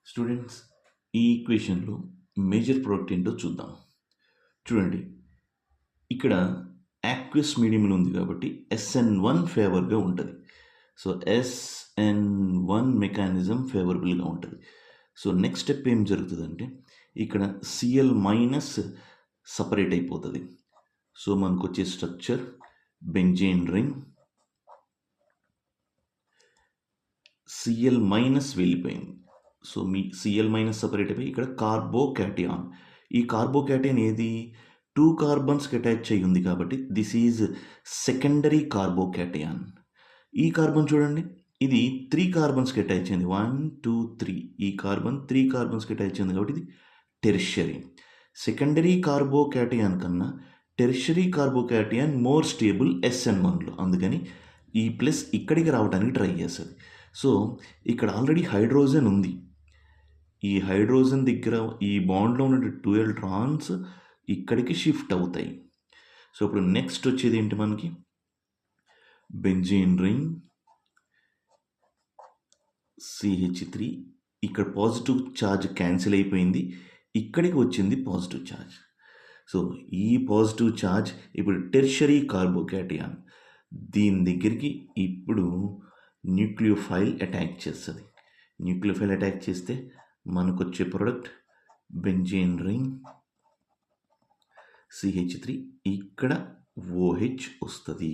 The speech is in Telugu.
స్టూడెంట్స్, ఈ ఈక్వేషన్లో మేజర్ ప్రోడక్ట్ ఏంటో చూద్దాం. చూడండి, ఇక్కడ యాక్వియస్ మీడియంలో ఉంది కాబట్టి SN1 ఫేవర్గా ఉంటుంది. సో SN1 మెకానిజం ఫేవరబుల్గా ఉంటుంది. సో నెక్స్ట్ స్టెప్ ఏం జరుగుతుందంటే ఇక్కడ Cl మైనస్ సపరేట్ అయిపోతుంది. సో మనకు వచ్చే structure benzene ring, Cl minus వెళ్ళిపోయింది. సో మీ Cl మైనస్ సపరేట్ అయిపోయి ఇక్కడ కార్బోకాటియాన్. ఈ కార్బోకాటియాన్ ఏది 2 కార్బన్స్కి అటాచ్ అయ్యి ఉంది కాబట్టి దిస్ ఈజ్ సెకండరీ కార్బోకాటియాన్. ఈ కార్బన్ చూడండి, ఇది 3 కార్బన్స్కి అటాచ్ అయింది. 1 2 3. ఈ కార్బన్ 3 కార్బన్స్కి అటాచ్ అయింది కాబట్టి ఇది టెర్షరీ. సెకండరీ కార్బోకాటియాన్ కన్నా టెర్షరీ కార్బోకాటియాన్ మోర్ స్టేబుల్ SN1లో. అందుకని ఈ ప్లస్ ఇక్కడికి రావడానికి ట్రై చేస్తుంది. సో ఇక్కడ ఆల్రెడీ హైడ్రోజన్ ఉంది. ఈ హైడ్రోజన్ దగ్గర ఈ బాండ్లో ఉన్న 2 ఎలక్ట్రాన్స్ ఇక్కడికి షిఫ్ట్ అవుతాయి. సో ఇప్పుడు నెక్స్ట్ వచ్చేది ఏంటి మనకి, బెంజీన్ రింగ్ CH3. ఇక్కడ పాజిటివ్ ఛార్జ్ క్యాన్సిల్ అయిపోయింది, ఇక్కడికి వచ్చింది పాజిటివ్ ఛార్జ్. సో ఈ పాజిటివ్ ఛార్జ్ ఇప్పుడు టెర్షరీ కార్బోకాటియాన్ దీని దగ్గరికి ఇప్పుడు న్యూక్లియోఫైల్ అటాక్ చేస్తుంది. న్యూక్లియోఫైల్ అటాక్ చేస్తే మనకు వచ్చే ప్రోడక్ట్ బెంజీన్ రింగ్ CH3, ఇక్కడ OH వస్తుంది.